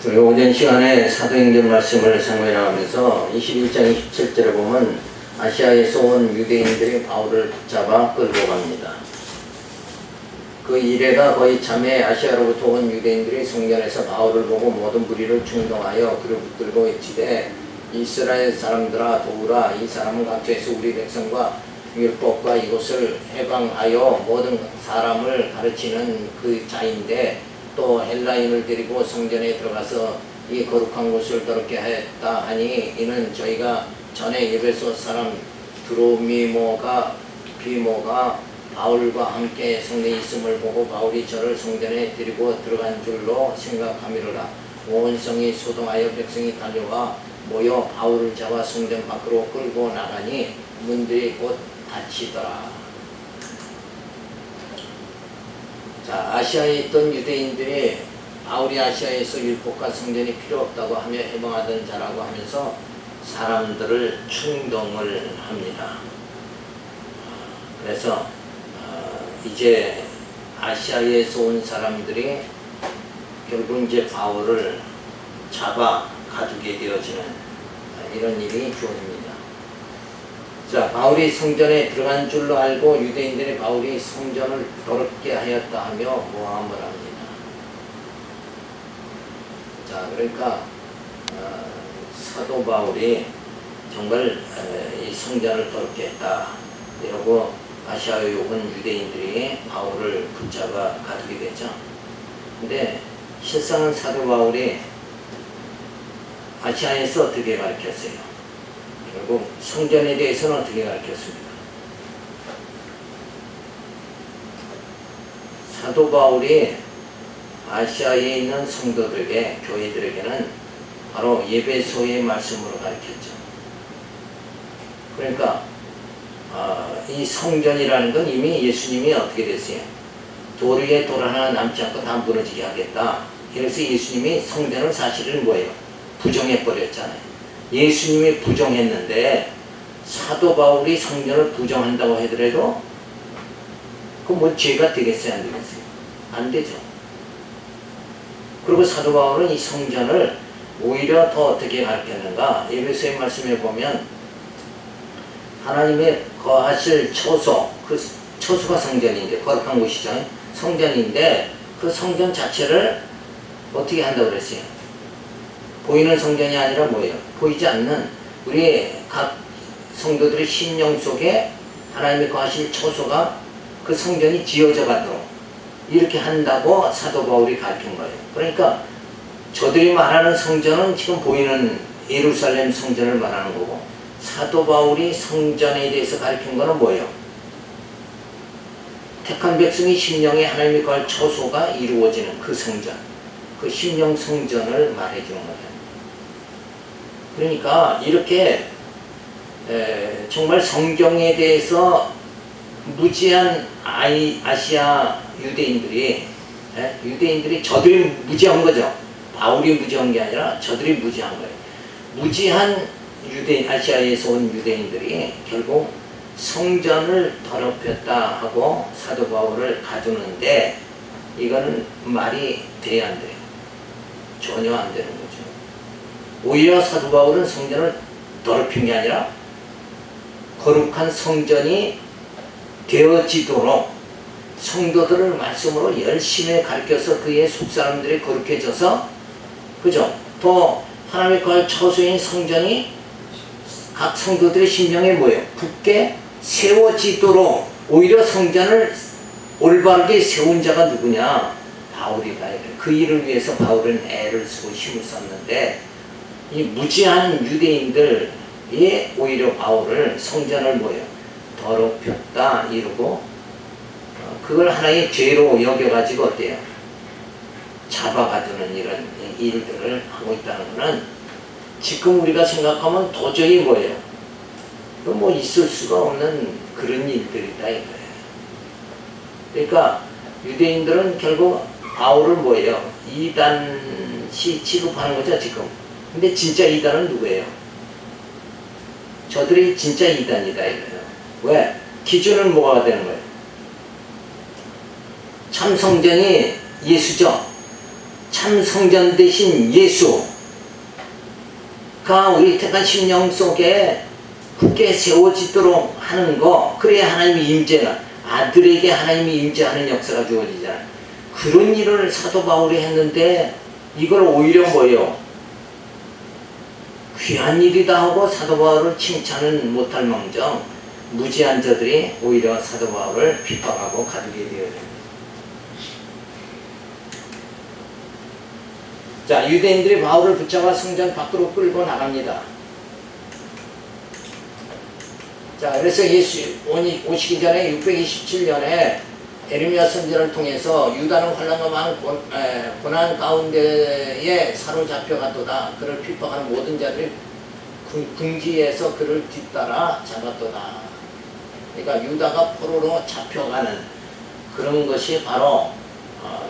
우리 오전 시간에 사도행전 말씀을 상고해나가면서 21장 27절에 보면 아시아에서 온 유대인들이 바울을 붙잡아 끌고 갑니다. 그 이래가 거의 참에 아시아로부터 온 유대인들이 성전에서 바울을 보고 모든 무리를 충동하여 그를 붙들고 외치되 이스라엘 사람들아 도우라. 이 사람은 각처에서 우리 백성과 율법과 이곳을 해방하여 모든 사람을 가르치는 그 자인데 또 헬라인을 데리고 성전에 들어가서 이 거룩한 곳을 더럽게 하였다 하니 이는 저희가 전에 에베소 사람 드로미모가 비모가 바울과 함께 성전에 있음을 보고 바울이 저를 성전에 데리고 들어간 줄로 생각하미로라. 온 성이 소동하여 백성이 달려와 모여 바울을 잡아 성전 밖으로 끌고 나가니 문들이 곧 닫히더라. 자, 아시아에 있던 유대인들이 바울이 아시아에서 율법과 성전이 필요 없다고 하며 해방하던 자라고 하면서 사람들을 충동을 합니다. 그래서 이제 아시아에서 온 사람들이 결국 이제 바울을 잡아 가두게 되어지는 이런 일이 주어집니다. 자, 바울이 성전에 들어간 줄로 알고 유대인들이 바울이 성전을 더럽게 하였다 하며 모함을 합니다. 자, 그러니까 사도 바울이 정말 이 성전을 더럽게 했다 이러고 아시아에 온 유대인들이 바울을 붙잡아 가두게 되죠. 근데 실상은 사도 바울이 아시아에서 어떻게 가르쳤어요? 결국 성전에 대해서는 어떻게 가르쳤습니까? 사도 바울이 아시아에 있는 성도들에게, 교회들에게는 바로 예배소의 말씀으로 가르쳤죠. 그러니까 이 성전이라는 건 이미 예수님이 어떻게 됐어요? 돌 위에 돌 하나 남지 않고 다 무너지게 하겠다. 그래서 예수님이 성전을 사실은 뭐예요? 부정해버렸잖아요. 예수님이 부정했는데 사도 바울이 성전을 부정한다고 하더라도 그건 뭐 죄가 되겠어요? 안 되겠어요? 안 되죠. 그리고 사도 바울은 이 성전을 오히려 더 어떻게 가르쳤는가? 에베소의 말씀에 보면 하나님의 거하실 처소, 그 처소가 성전인데 거룩한 곳이죠. 성전인데 그 성전 자체를 어떻게 한다고 그랬어요? 보이는 성전이 아니라 뭐예요? 보이지 않는 우리 각 성도들의 심령 속에 하나님의 거하실 처소가 그 성전이 지어져 가도록 이렇게 한다고 사도 바울이 가르친 거예요. 그러니까 저들이 말하는 성전은 지금 보이는 예루살렘 성전을 말하는 거고 사도 바울이 성전에 대해서 가르친 거는 뭐예요? 택한 백성이 심령에 하나님의 거할 처소가 이루어지는 그 성전, 그 심령 성전을 말해주는 거예요. 그러니까 이렇게 정말 성경에 대해서 무지한 아시아 유대인들이 저들이 무지한 거죠. 바울이 무지한 게 아니라 저들이 무지한 거예요. 무지한 아시아에서 온 유대인들이 결국 성전을 더럽혔다 하고 사도 바울을 가두는데 이거는 말이 돼야 안 돼요. 전혀 안 되는 거죠. 오히려 사도 바울은 성전을 더럽힌 게 아니라 거룩한 성전이 되어지도록 성도들을 말씀으로 열심히 가르쳐서 그의 속사람들이 거룩해져서 그죠? 또 하나님의 거할 처소인 성전이 각 성도들의 심령에 뭐예요? 굳게 세워지도록 오히려 성전을 올바르게 세운 자가 누구냐? 바울이다. 그 일을 위해서 바울은 애를 쓰고 힘을 썼는데 이 무지한 유대인들이 오히려 바울을 성전을 뭐예요? 더럽혔다 이러고 그걸 하나의 죄로 여겨가지고 어때요? 잡아가두는 이런 일들을 하고 있다는 것은 지금 우리가 생각하면 도저히 뭐예요? 뭐 있을 수가 없는 그런 일들이다 이거예요. 그러니까 유대인들은 결국 바울을 뭐예요? 이단시 취급하는 거죠 지금. 근데 진짜 이단은 누구예요? 저들이 진짜 이단이다 이거예요. 왜? 기준은 뭐가 되는 거예요? 참 성전이 예수죠. 참 성전 되신 예수가 우리 택한 심령 속에 굳게 세워지도록 하는 거, 그래야 하나님의 임재가, 아들에게 하나님이 임재하는 역사가 주어지잖아요. 그런 일을 사도 바울이 했는데 이걸 오히려 뭐예요? 귀한 일이다 하고 사도 바울을 칭찬은 못할 망정 무지한 자들이 오히려 사도 바울을 핍박하고 가두게 되어요. 자, 유대인들이 바울을 붙잡아 성전 밖으로 끌고 나갑니다. 자, 그래서 예수 오시기 전에 627년에 에르미야 선지자를 통해서 유다는 환난과 많은 고난 가운데에 사로잡혀갔도다. 그를 핍박하는 모든 자들이 궁지에서 그를 뒤따라 잡았도다. 그러니까 유다가 포로로 잡혀가는 그런 것이 바로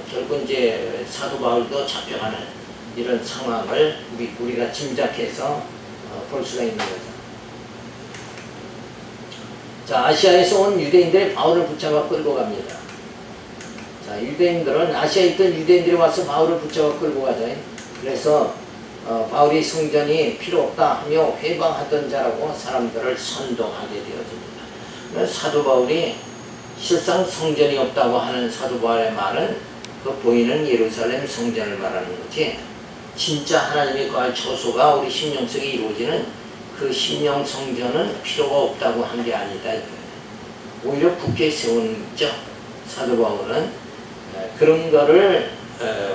결국 이제 사도 바울도 잡혀가는 이런 상황을 우리가 짐작해서 볼 수가 있는 거죠. 자, 아시아에서 온 유대인들이 바울을 붙잡아 끌고 갑니다. 자, 유대인들은 아시아에 있던 유대인들이 와서 바울을 붙잡아 끌고 가자. 그래서 바울이 성전이 필요 없다 하며 회방하던 자라고 사람들을 선동하게 되어집니다. 사도 바울이 실상 성전이 없다고 하는 사도 바울의 말은 그 보이는 예루살렘 성전을 말하는 거지, 진짜 하나님의 거할 처소가 우리 심령 속에 이루어지는 그 심령 성전은 필요가 없다고 한 게 아니다. 오히려 굳게 세운죠. 사도 바울은 그런 거를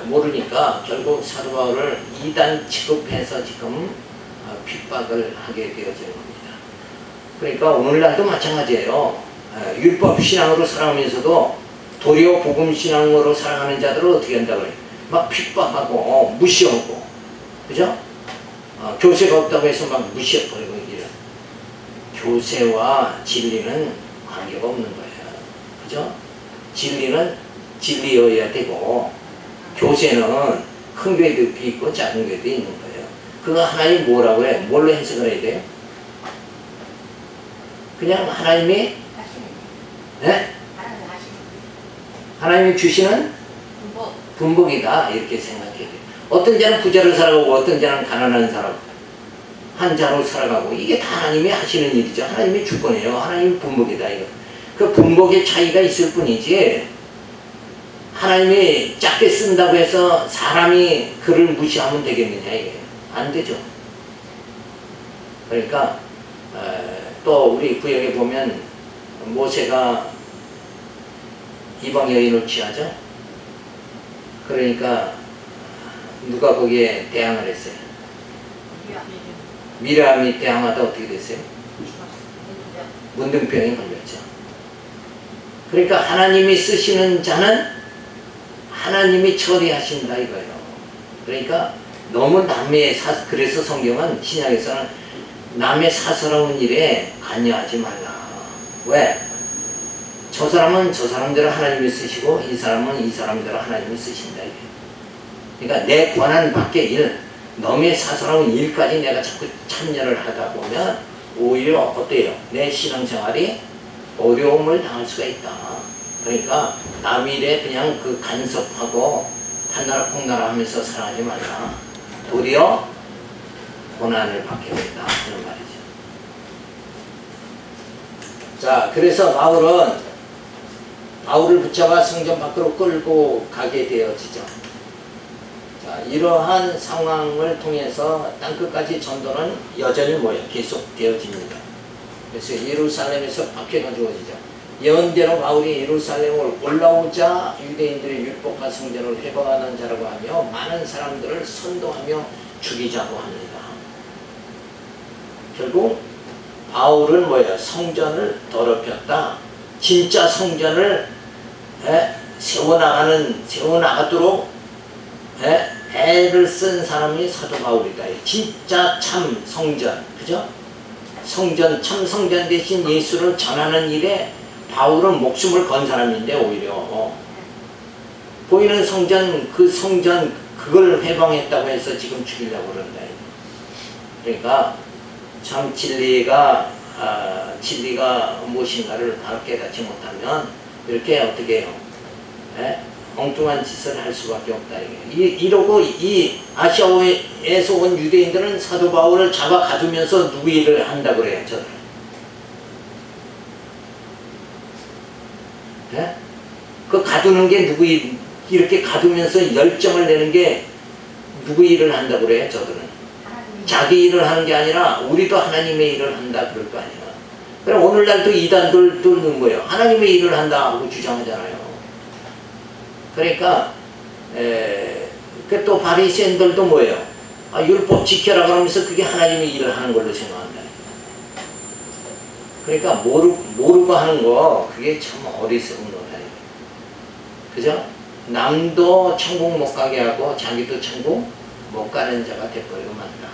모르니까 결국 사도 바울을 이단 취급해서 지금 핍박을 하게 되어지는 겁니다. 그러니까 오늘날도 마찬가지예요. 율법 신앙으로 살아가면서도 도리어 복음 신앙으로 살아가는 자들을 어떻게 한다고 해요? 막 핍박하고 무시하고, 그죠? 교세가 없다고 해서 막 무시해버리고 이런. 교세와 진리는 관계가 없는 거예요. 그죠? 진리는 진리여야 되고, 교세는 큰 교회도 있고 작은 교회도 있는 거예요. 그거 하나님이 뭐라고 해? 뭘로 해석을 해야 돼요? 그냥 하나님이, 네? 하나님이 주시는 분복이다, 이렇게 생각해야 돼요. 어떤 자는 부자로 살아가고 어떤 자는 가난한 사람, 한 자로 살아가고, 이게 다 하나님이 하시는 일이죠. 하나님의 주권이에요. 하나님의 분복이다, 이거. 그 분복의 차이가 있을 뿐이지, 하나님이 작게 쓴다고 해서 사람이 그를 무시하면 되겠느냐, 이게. 안 되죠. 그러니까 또 우리 구역에 보면 모세가 이방 여인을 취하죠. 그러니까 누가 거기에 대항을 했어요? 미리암이 대항하다 어떻게 됐어요? 문둥병이 걸렸죠. 그러니까 하나님이 쓰시는 자는 하나님이 처리하신다, 이거예요. 그러니까 너무 그래서 성경은 신약에서는 남의 사사로운 일에 관여하지 말라. 왜? 저 사람은 저 사람대로 하나님이 쓰시고 이 사람은 이 사람대로 하나님이 쓰신다, 이게. 그러니까 내 권한 밖의 일, 너의 사사로운 일까지 내가 자꾸 참여를 하다 보면 오히려 어때요? 내 신앙생활이 어려움을 당할 수가 있다. 그러니까 남 일에 그냥 그 간섭하고 한나라 콩나라 하면서 살아가지 말라. 도리어 고난을 받게 된다 하는 말이죠. 자, 그래서 바울을 붙잡아 성전 밖으로 끌고 가게 되어지죠. 자, 이러한 상황을 통해서 땅끝까지 전도는 여전히 계속 되어집니다. 그래서 예루살렘에서 박해가 주어지죠. 예언대로 바울이 예루살렘을 올라오자 유대인들의 율법과 성전을 회방하는 자라고 하며 많은 사람들을 선동하며 죽이자고 합니다. 결국 바울은 성전을 더럽혔다. 진짜 성전을 세워나가도록 애를 쓴 사람이 사도 바울이다. 진짜 참 성전, 그죠? 참 성전 대신 예수를 전하는 일에 바울은 목숨을 건 사람인데, 오히려 보이는 성전, 그걸 회방했다고 해서 지금 죽이려고 그런다. 그러니까 참 진리가 무엇인가를 바로 깨닫지 못하면 이렇게 어떻게 해요? 엉뚱한 짓을 할 수밖에 없다. 이러고 이 아시아에서 온 유대인들은 사도 바울을 잡아 가두면서 누구 일을 한다 그래요, 저들. 네? 그 가두는 게 누구 일, 이렇게 가두면서 열정을 내는 게 누구 일을 한다 그래요, 저들은. 자기 일을 하는 게 아니라 우리도 하나님의 일을 한다 그럴 거 아니야. 그럼 오늘날도 이단들은 뭐예요? 하나님의 일을 한다 하고 주장하잖아요. 그러니까 또 바리새인들도 뭐예요? 율법 지켜라 그러면서 그게 하나님의 일을 하는 걸로 생각한다. 그러니까 모르고 하는 거 그게 참 어리석은 거다. 그죠? 남도 천국 못 가게 하고 자기도 천국 못 가는 자가 되버리고 만다.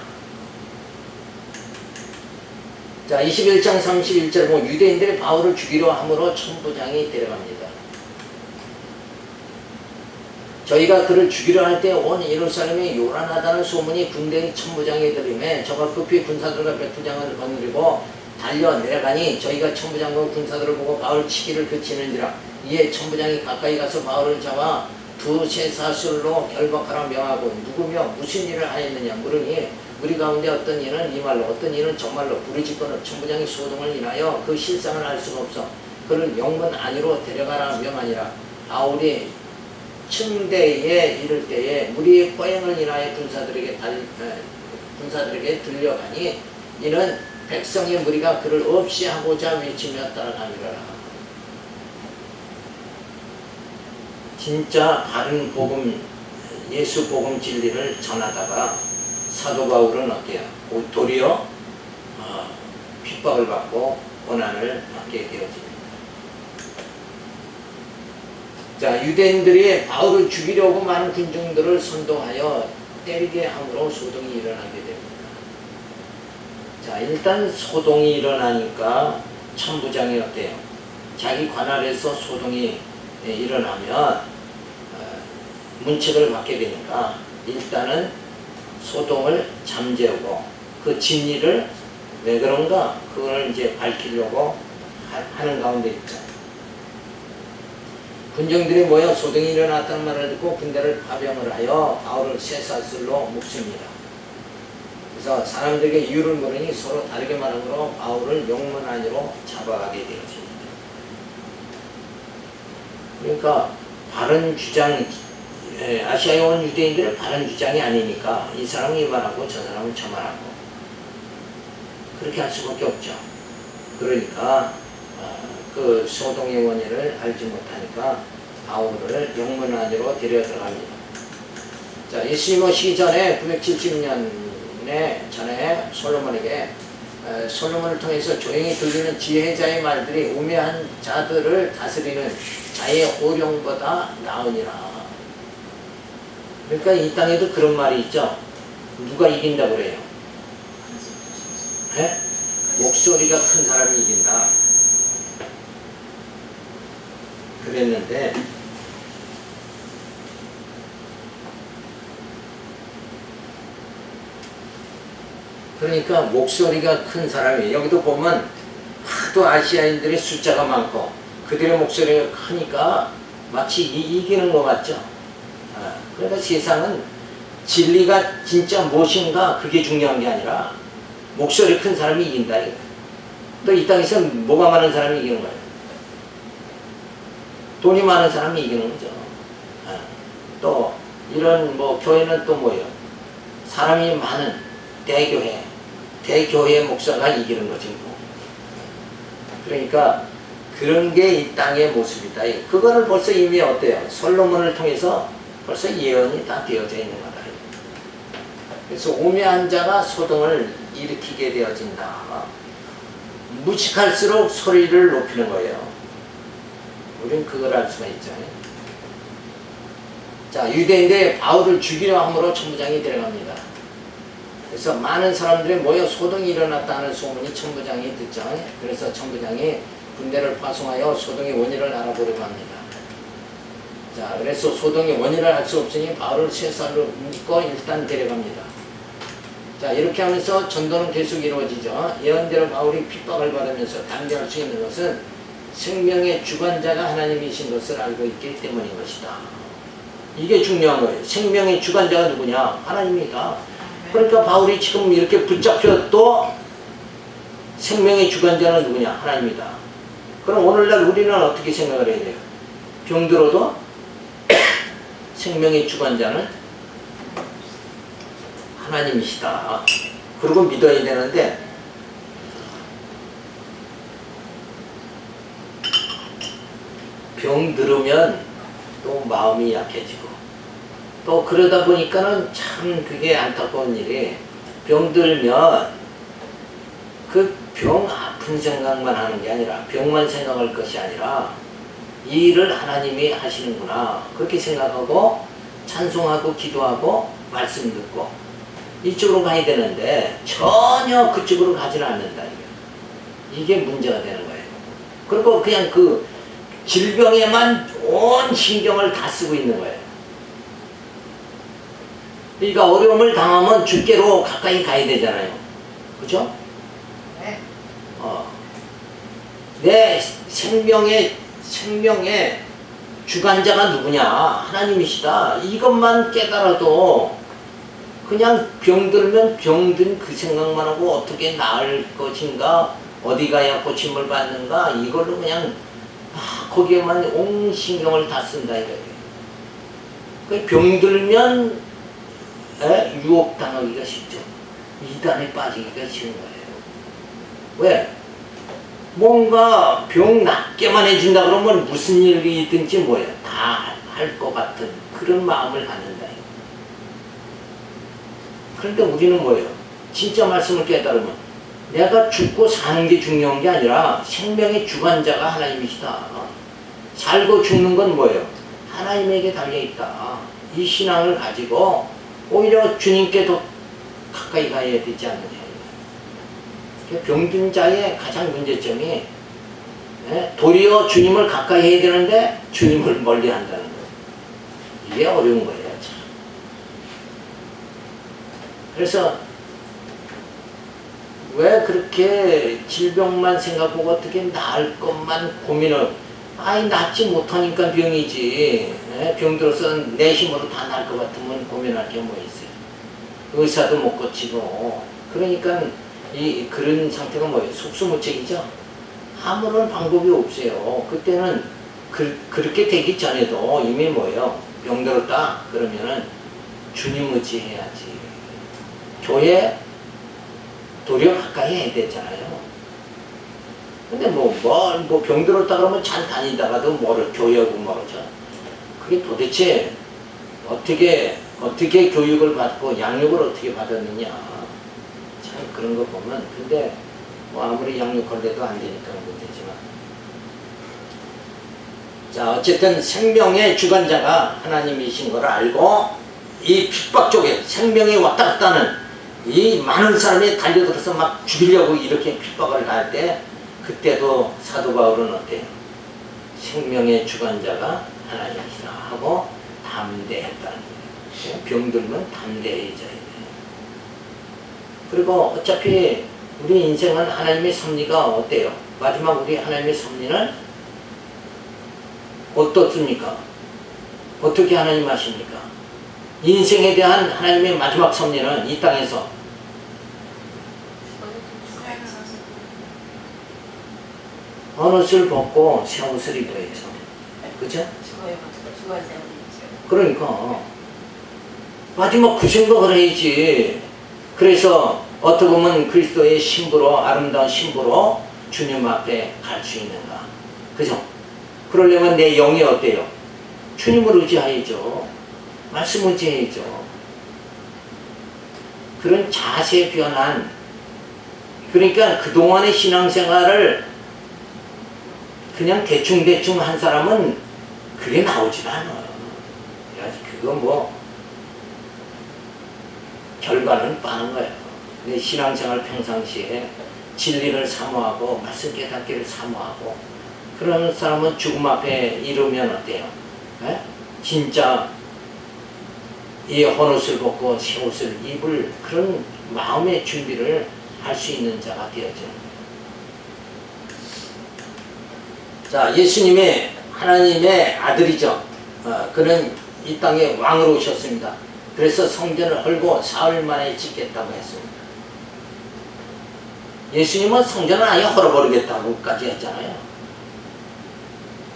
자, 21장 31절 보면 유대인들이 바울을 죽이려 함으로 천부장이 데려갑니다. 저희가 그를 죽이려 할 때 온 예루살렘이 요란하다는 소문이 군대 천부장에 들림에 저가 급히 군사들과 백부장을 거느리고 달려 내려가니 저희가 천부장과 군사들을 보고 바울 치기를 그치는지라. 이에 천부장이 가까이 가서 바울을 잡아 두세 사술로 결박하라 명하고 누구며 무슨 일을 하였느냐 물으니 우리 가운데 어떤 이는 이 말로 어떤 이는 저 말로 부르짖고는 천부장이 소동을 인하여 그 실상을 알 수가 없어 그를 영문 안으로 데려가라 명하니라. 바울이 층대에 이를 때에 무리의 포행을 인하여 군사들에게 들려가니 이는 백성의 무리가 그를 없이 하고자 외치며 따라가니라. 진짜 바른 복음, 예수 복음 진리를 전하다가 사도 바울은 어때요? 도리어 핍박을 받고 고난을 받게 되어집니다. 자, 유대인들이 바울을 죽이려고 많은 군중들을 선동하여 때리게 함으로 소동이 일어나게 됩니다. 자, 일단 소동이 일어나니까 천부장이 어때요? 자기 관할에서 소동이 일어나면 문책을 받게 되니까 일단은 소동을 잠재우고 그 진리를 왜 그런가 그걸 이제 밝히려고 하는 가운데 있죠. 군중들이 모여 소동이 일어났다는 말을 듣고 군대를 파병을 하여 바울을 쇠사슬로 묶습니다. 그래서 사람들에게 이유를 물으니 서로 다르게 말하므로 바울을 영문 안으로 잡아가게 되었습니다. 그러니까 바른 주장, 아시아에 온 유대인들의 바른 주장이 아니니까 이 사람은 이 말하고 저 사람은 저 말하고 그렇게 할 수밖에 없죠. 그러니까 그 소동의 원인을 알지 못하니까 바울을 영문 안으로 데려 들어갑니다. 자, 예수님 오시기 전에 970년에 전에 솔로몬에게 솔로몬을 통해서 조용히 들리는 지혜자의 말들이 우매한 자들을 다스리는 자의 호령보다 나으니라. 그러니까 이 땅에도 그런 말이 있죠. 누가 이긴다고 그래요? 네? 목소리가 큰 사람이 이긴다. 그랬는데 그러니까 목소리가 큰 사람이 여기도 보면 하도 아시아인들의 숫자가 많고 그들의 목소리가 크니까 마치 이기는 것 같죠. 그러니까 세상은 진리가 진짜 무엇인가 그게 중요한 게 아니라 목소리 큰 사람이 이긴다. 또 이 땅에서 뭐가 많은 사람이 이기는 거예요. 돈이 많은 사람이 이기는 거죠. 또 이런 뭐 교회는 또 뭐예요? 사람이 많은 대교회의 목사가 이기는 거지 뭐. 그러니까 그런 게 이 땅의 모습이다. 그거를 벌써 이미 어때요? 솔로몬을 통해서 벌써 예언이 다 되어져 있는 거다. 그래서 우매한 자가 소동을 일으키게 되어진다. 무식할수록 소리를 높이는 거예요. 우리는 그걸 알 수가 있죠. 자, 유대인들이 바울을 죽이려 함으로 천부장이 데려갑니다. 그래서 많은 사람들이 모여 소동이 일어났다는 소문이 천부장이 듣죠. 그래서 천부장이 군대를 파송하여 소동의 원인을 알아보려고 합니다. 자, 그래서 소동의 원인을 알 수 없으니 바울을 쇠살로 묶어 일단 데려갑니다. 자, 이렇게 하면서 전도는 계속 이루어지죠. 예언대로 바울이 핍박을 받으면서 단계할 수 있는 것은 생명의 주관자가 하나님이신 것을 알고 있기 때문인 것이다. 이게 중요한 거예요. 생명의 주관자가 누구냐? 하나님이다. 그러니까 바울이 지금 이렇게 붙잡혀도 생명의 주관자는 누구냐? 하나님이다. 그럼 오늘날 우리는 어떻게 생각을 해야 돼요? 병들어도 생명의 주관자는 하나님이시다. 그리고 믿어야 되는데 병들으면 또 마음이 약해지고 또 그러다 보니까는 참 그게 안타까운 일이 병들면 그 병 아픈 생각만 하는 게 아니라 병만 생각할 것이 아니라 이 일을 하나님이 하시는구나 그렇게 생각하고 찬송하고 기도하고 말씀 듣고 이쪽으로 가야 되는데 전혀 그쪽으로 가지는 않는다. 이게 문제가 되는 거예요. 그리고 그냥 그 질병에만 온 신경을 다 쓰고 있는 거예요. 그러니까 어려움을 당하면 주께로 가까이 가야 되잖아요. 그죠? 네. 내 생명의 주관자가 누구냐? 하나님이시다. 이것만 깨달아도 그냥 병들면 병든 그 생각만 하고 어떻게 나을 것인가? 어디 가야 고침을 받는가? 이걸로 그냥 거기에만 온 신경을 다 쓴다 이거예요. 병들면 유혹당하기가 쉽죠. 이단에 빠지기가 쉬운 거예요. 왜? 뭔가 병 낫게만 해준다 그러면 무슨 일이 있든지 뭐예요. 다 할 것 같은 그런 마음을 갖는다. 그런데 우리는 뭐예요? 진짜 말씀을 깨달으면 내가 죽고 사는 게 중요한 게 아니라 생명의 주관자가 하나님이시다. 살고 죽는 건 뭐예요? 하나님에게 달려있다. 이 신앙을 가지고 오히려 주님께 더 가까이 가야 되지 않느냐. 병든 자의 가장 문제점이 도리어 주님을 가까이 해야 되는데 주님을 멀리 한다는 거예요. 이게 어려운 거예요. 참. 그래서 왜 그렇게 질병만 생각하고 어떻게 나을 것만 고민을 낫지 못하니까 병이지 병들어서 내 힘으로 다 나을 것 같으면 고민할 게 뭐 있어요. 의사도 못 고치고 그러니까 그런 상태가 뭐예요? 속수무책이죠. 아무런 방법이 없어요. 그때는 그렇게 되기 전에도 이미 뭐예요? 병들었다 그러면은 주님 의지해야지. 교회 도리어 가까이 해야 되잖아요. 근데 뭐 병들었다 그러면 잘 다니다가도 교회하고 멀어져. 그게 도대체 어떻게 교육을 받고 양육을 어떻게 받았느냐. 참 그런 거 보면 근데 뭐 아무리 양육할래도 안 되니까 문제지만. 자 어쨌든 생명의 주관자가 하나님이신 걸 알고 이 핍박 쪽에 생명이 왔다 갔다 하는 이 많은 사람이 달려들어서 막 죽이려고 이렇게 핍박을 할 때 그때도 사도 바울은 어때요? 생명의 주관자가 하나님이시라 하고 담대했다는 거예요. 병들면 담대해져야 돼요. 그리고 어차피 우리 인생은 하나님의 섭리가 어때요? 마지막 우리 하나님의 섭리는 어떻습니까? 어떻게 하나님 아십니까? 인생에 대한 하나님의 마지막 섭리는 이 땅에서 헌옷을 벗고 새 옷을 입어야죠. 그죠? 그러니까 마지막 그 생각을 해야지. 그래서 어떻게 보면 그리스도의 신부로 아름다운 신부로 주님 앞에 갈 수 있는가. 그죠? 그러려면 내 영이 어때요? 주님을 의지해야죠. 말씀 의지해야죠. 그런 자세 변환. 그러니까 그동안의 신앙생활을 그냥 대충 한 사람은 그게 나오질 않아요. 그거 뭐 결과는 빠른 거예요. 근데 신앙생활 평상시에 진리를 사모하고 말씀 깨닫기를 사모하고 그런 사람은 죽음 앞에 이르면 어때요? 에? 진짜 이 헌옷을 벗고 새 옷을 입을 그런 마음의 준비를 할 수 있는 자가 되어지는 거예요. 자, 예수님이 하나님의 아들이죠. 그는 이 땅에 왕으로 오셨습니다. 그래서 성전을 헐고 사흘 만에 짓겠다고 했습니다. 예수님은 성전을 아예 헐어버리겠다고까지 했잖아요.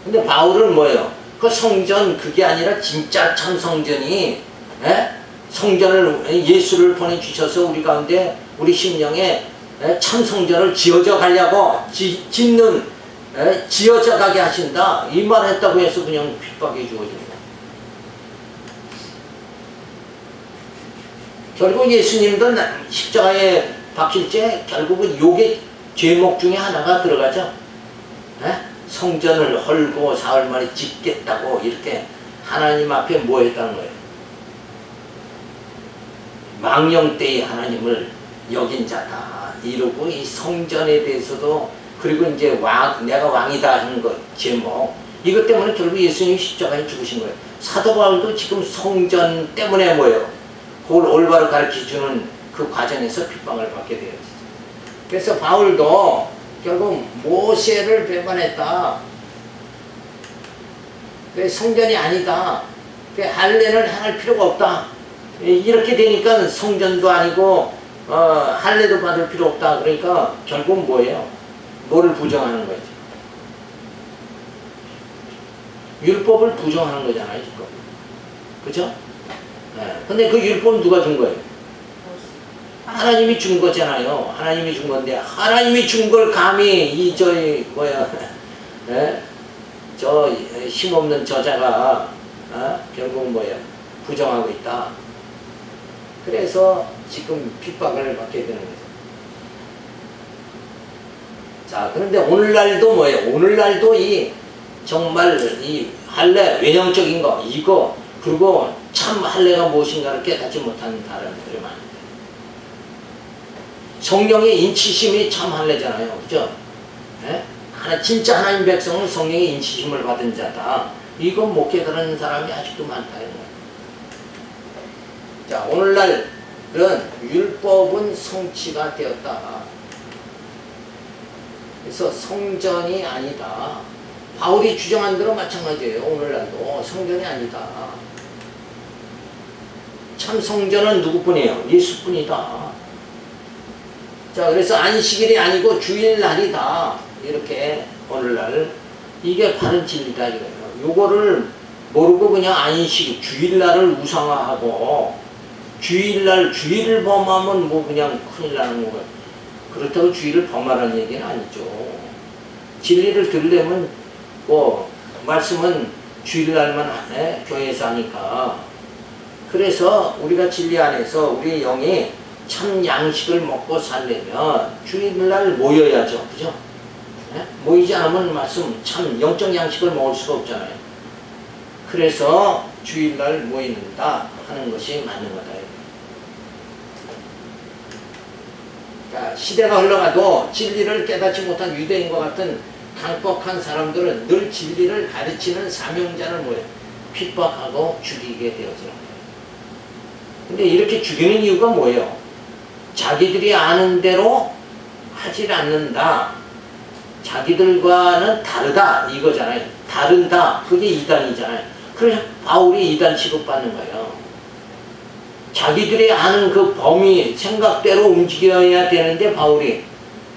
근데 바울은 뭐예요? 그 성전 그게 아니라 진짜 참 성전이 성전을 예수를 보내주셔서 우리 가운데 우리 심령에 참 성전을 지어져 가려고 지어져 가게 하신다 이 말 했다고 해서 그냥 핍박해 주어집니다. 결국 예수님도 십자가에 박힐 때 결국은 요게 죄목 중에 하나가 들어가죠. 성전을 헐고 사흘 만에 짓겠다고 이렇게 하나님 앞에 뭐 했다는 거예요? 망령 때의 하나님을 여긴 자다 이러고 이 성전에 대해서도 그리고 이제 내가 왕이다 하는 것 제목 이것 때문에 결국 예수님이 십자가에 죽으신 거예요. 사도 바울도 지금 성전 때문에 뭐예요? 그걸 올바로 가르쳐주는 그 과정에서 핍박을 받게 되었죠. 그래서 바울도 결국 모세를 배반했다. 성전이 아니다. 할례를 행할 필요가 없다. 이렇게 되니까 성전도 아니고 할례도 받을 필요 없다. 그러니까 결국 뭐예요? 뭐를 부정하는 거지? 율법을 부정하는 거잖아요, 지금. 그죠? 근데 그 율법은 누가 준 거예요? 하나님이 준 거잖아요. 하나님이 준 건데 하나님이 준 걸 감히 저 힘없는 저자가 결국 뭐예요? 부정하고 있다. 그래서 지금 핍박을 받게 되는 거죠. 자, 그런데 오늘날도 뭐예요? 오늘날도 이 정말 이 할례 외형적인 거 이거 그리고 참 할례가 무엇인가를 깨닫지 못하는 사람들이 많아요. 성령의 인치심이 참 할례잖아요. 그죠? 진짜 하나님 백성은 성령의 인치심을 받은 자다. 이건 못 깨달은 사람이 아직도 많다. 자, 오늘날은 율법은 성취가 되었다. 그래서 성전이 아니다. 바울이 주장한 대로 마찬가지예요. 오늘날도 성전이 아니다. 참 성전은 누구뿐이에요? 예수뿐이다. 자, 그래서 안식일이 아니고 주일날이다. 이렇게 오늘날 이게 바른 진리다 이거예요. 요거를 모르고 그냥 안식 주일날을 우상화하고 주일을 범하면 뭐 그냥 큰일 나는 거고요. 그렇다고 주일을 범하라는 얘기는 아니죠. 진리를 들으려면 뭐 말씀은 주일날만 교회에서 하니까. 그래서 우리가 진리 안에서 우리 영이 참 양식을 먹고 살려면 주일날 모여야죠. 그죠? 모이지 않으면 말씀 참 영적 양식을 먹을 수가 없잖아요. 그래서 주일날 모이는다 하는 것이 맞는 거다. 그러니까 시대가 흘러가도 진리를 깨닫지 못한 유대인과 같은 강박한 사람들은 늘 진리를 가르치는 사명자를 뭐예요? 핍박하고 죽이게 되어지는 거예요. 근데 이렇게 죽이는 이유가 뭐예요? 자기들이 아는 대로 하질 않는다. 자기들과는 다르다 이거잖아요. 다른다. 그게 이단이잖아요. 그래서 바울이 이단 취급받는 거예요. 자기들이 아는 그 범위 생각대로 움직여야 되는데 바울이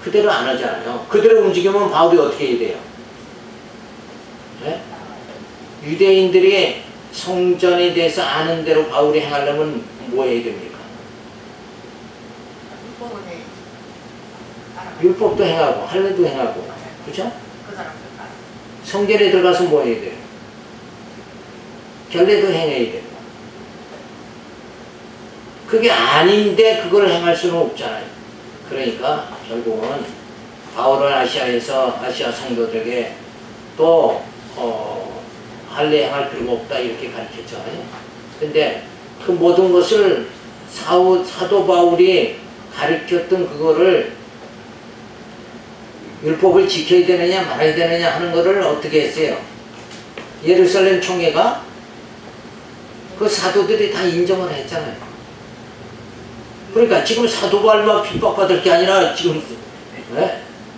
그대로 안 하잖아요. 그대로 움직이면 바울이 어떻게 해야 돼요? 네? 유대인들이 성전에 대해서 아는 대로 바울이 행하려면 뭐 해야 됩니까? 율법도 행하고 할례도 행하고 그렇죠? 성전에 들어가서 뭐 해야 돼요? 결례도 행해야 되고. 그게 아닌데 그걸 행할 수는 없잖아요. 그러니까 결국은 바울은 아시아 성도들에게 또 할례 행할 필요가 없다 이렇게 가르쳤죠. 근데 그 모든 것을 사도 바울이 가르쳤던 그거를 율법을 지켜야 되느냐 말아야 되느냐 하는 거를 어떻게 했어요? 예루살렘 총회가 그 사도들이 다 인정을 했잖아요. 그러니까 지금 사도 바울만 핍박받을 게 아니라 지금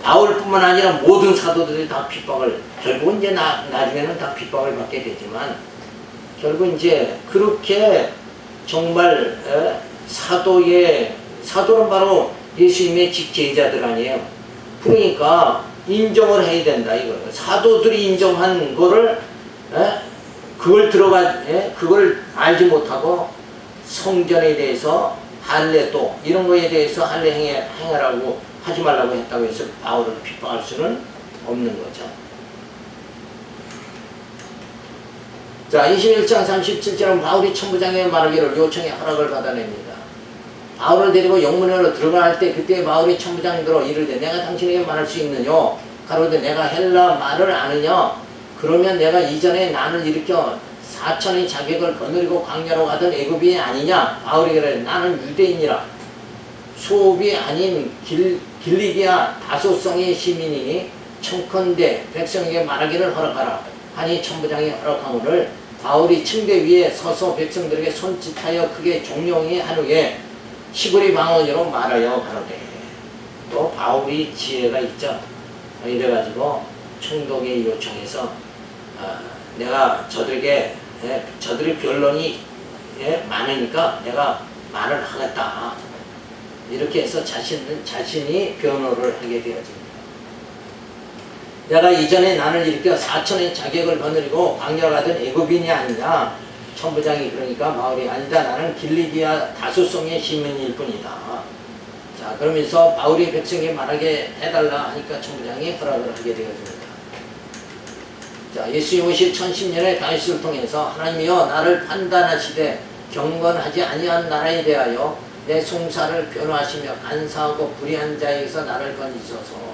바울뿐만 아니라 모든 사도들이 다 핍박을, 결국은 이제 나중에는 다 핍박을 받게 되지만, 결국 이제 그렇게 정말 사도는 바로 예수님의 직제자들 아니에요. 그러니까 인정을 해야 된다 이거예요. 사도들이 인정한 거를 그걸 그걸 알지 못하고 성전에 대해서 할례도 이런 거에 대해서 할례 행하라고 하지 말라고 했다고 해서 바울을 핍박할 수는 없는 거죠. 자, 21장 37절은 바울이 천부장에게 말하기를 요청에 허락을 받아냅니다. 바울을 데리고 영문으로 들어갈 때 그때 바울이 천부장들로 이르되 내가 당신에게 말할 수 있느뇨? 가로되 내가 헬라 말을 아느냐? 그러면 내가 이전에 난을 일으켜 4천의 자객을 거느리고 광야로 가던 애굽이 아니냐? 바울이 그래 나는 유대인이라 소읍이 아닌 길리기아 다소성의 시민이니 청컨대 백성에게 말하기를 허락하라 하니 천부장이 허락하므를 바울이 침대 위에 서서 백성들에게 손짓하여 크게 종용이 한 후에 시부리 방언으로 말하여 가로되. 또 바울이 지혜가 있죠. 이래가지고 총독의 요청해서 내가 저들의 변론이 많으니까 내가 말을 하겠다. 이렇게 해서 자신이 변호를 하게 되어집니다. 내가 이전에 나를 일으켜 4천의 자객을 거느리고 광야로 가던 애굽인이 아니냐. 천부장이 그러니까 바울이 아니다. 나는 길리기아 다소성의 시민일 뿐이다. 자, 그러면서 바울이 백성에게 말하게 해달라 하니까 천부장이 허락을 하게 되어집니다. 자, 예수님 오실 1010년에 다윗을 통해서 하나님이여 나를 판단하시되 경건하지 아니한 나라에 대하여 내 송사를 변호하시며 간사하고 불의한 자에게서 나를 건지소서.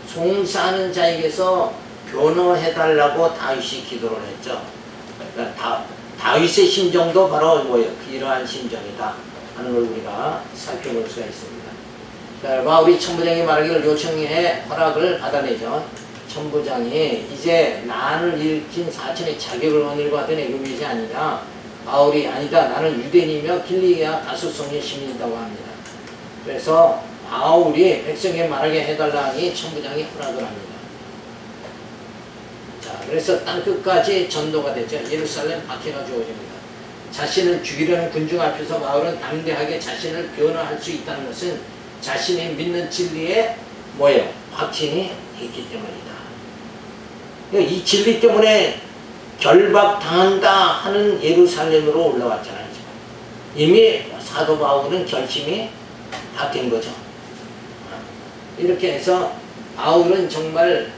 송사하는 자에게서 변호해달라고 다윗이 기도를 했죠. 그러니까 다윗의 심정도 바로 뭐예요? 이러한 심정이다 하는 걸 우리가 살펴볼 수가 있습니다. 자, 바울이 천부장이 말하기를 요청해 허락을 받아내죠. 천부장이 이제 난을 일으킨 4천의 자격을 거느리고 하던 애굽인이 아니냐. 바울이 아니다. 나는 유대인이며 길리기아 다소성의 시민이라고 합니다. 그래서 바울이 백성에게 말하게 해달라 하니 천부장이 허락을 합니다. 자, 그래서 땅끝까지 전도가 되죠. 예루살렘 박해가 주어집니다. 자신을 죽이려는 군중 앞에서 바울은 담대하게 자신을 변호할 수 있다는 것은 자신이 믿는 진리에 뭐예요? 확신이 있기 때문이다. 이 진리 때문에 결박당한다 하는 예루살렘으로 올라왔잖아요. 이미 사도 바울은 결심이 다 된 거죠. 이렇게 해서 바울은 정말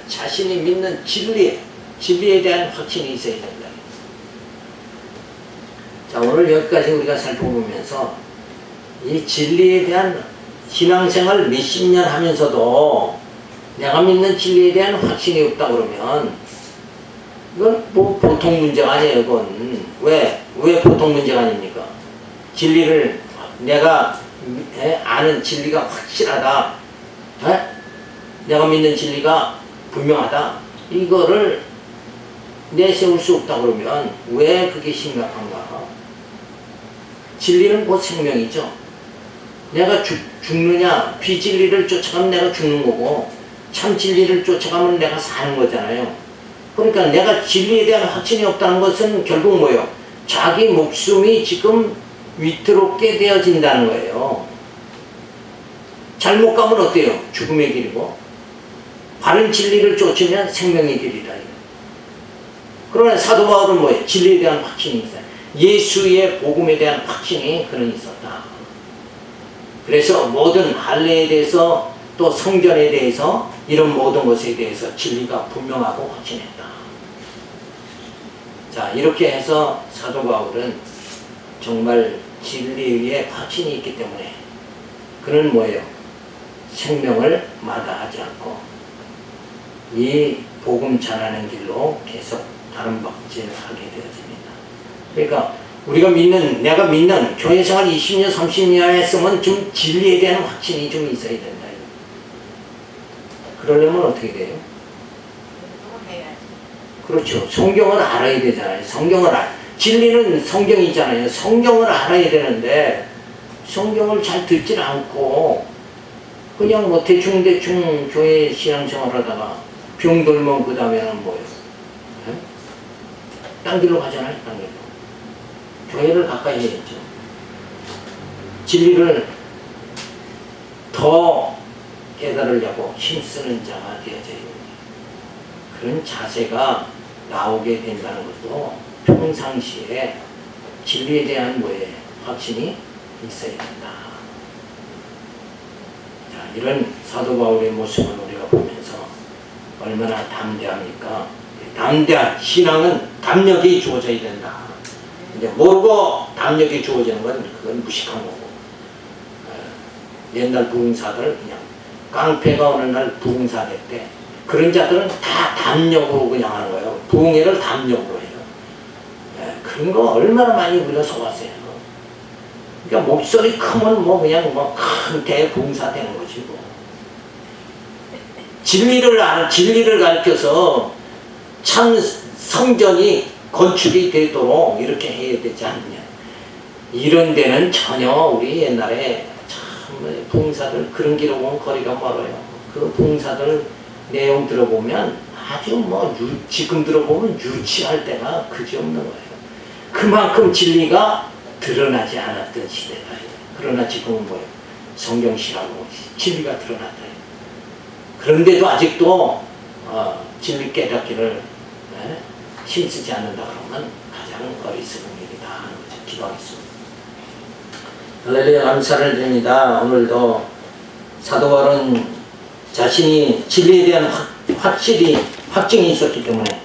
자신이 믿는 진리에 대한 확신이 있어야 된다. 자, 오늘 여기까지 우리가 살펴보면서 이 진리에 대한 신앙생활 몇십 년 하면서도 내가 믿는 진리에 대한 확신이 없다 그러면 이건 뭐 보통 문제가 아니에요. 이건 왜 보통 문제가 아닙니까? 진리를 내가 아는 진리가 확실하다, 내가 믿는 진리가 분명하다, 이거를 내세울 수 없다 그러면 왜 그게 심각한가? 진리는 곧 생명이죠. 내가 죽느냐, 비진리를 쫓아가면 내가 죽는 거고 참 진리를 쫓아가면 내가 사는 거잖아요. 그러니까 내가 진리에 대한 확신이 없다는 것은 결국 뭐예요? 자기 목숨이 지금 위태롭게 되어진다는 거예요. 잘못 가면 어때요? 죽음의 길이고, 바른 진리를 쫓으면 생명의 길이다. 그러나 사도 바울은 뭐예요? 진리에 대한 확신이 있어요. 예수의 복음에 대한 확신이 그는 있었다. 그래서 모든 할례에 대해서 또 성전에 대해서 이런 모든 것에 대해서 진리가 분명하고 확신했다. 자, 이렇게 해서 사도 바울은 정말 진리에 확신이 있기 때문에 그는 뭐예요? 생명을 마다하지 않고 이 복음 전하는 길로 계속 다른 박질을 하게 되어집니다. 그러니까 우리가 내가 믿는 교회생활 20년, 30년 했으면 좀 진리에 대한 확신이 좀 있어야 된다. 그러려면 어떻게 돼요? 그렇죠. 성경을 알아야 되잖아요. 진리는 성경이잖아요. 성경을 알아야 되는데 성경을 잘 듣질 않고 그냥 뭐 대충대충 교회 신앙생활 하다가 병 들면 그 다음에는 뭐예요? 예? 딴 길로 가잖아요, 딴 길로. 교회를 가까이 해야죠. 진리를 더 깨달으려고 힘쓰는 자가 되어져야 됩니다. 그런 자세가 나오게 된다는 것도 평상시에 진리에 대한 뭐에 확신이 있어야 된다. 자, 이런 사도 바울의 모습을 우리가 보면서 얼마나 담대합니까? 담대한 신앙은 담력이 주어져야 된다. 이제 모르고 담력이 주어지는 건 그건 무식한 거고. 옛날 부흥사들 그냥 깡패가 어느 날 부흥사 됐대. 그런 자들은 다 담력으로 그냥 하는 거예요. 부흥회를 담력으로 해요. 그런 거 얼마나 많이 우리가 속았어요. 그러니까 목소리 크면 뭐 그냥 뭐 큰 대부흥사 되는 거지 뭐. 진리를 가르쳐서 참 성전이 건축이 되도록 이렇게 해야 되지 않느냐. 이런 데는 전혀 우리 옛날에 참 부흥사들 그런 기록은 거리가 멀어요. 그 부흥사들 내용 들어보면 아주 뭐 지금 들어보면 유치할 때가 그지없는 거예요. 그만큼 진리가 드러나지 않았던 시대다. 그러나 지금은 뭐예요? 성경시라고 진리가 드러났다. 그런데도 아직도 진리 깨닫기를 힘쓰지 않는다 그러면 가장 어리석은 일이다 하는 거죠. 기도하겠습니다. 할렐루야, 감사를 드립니다. 오늘도 사도 바울은 자신이 진리에 대한 확실히 확증이 있었기 때문에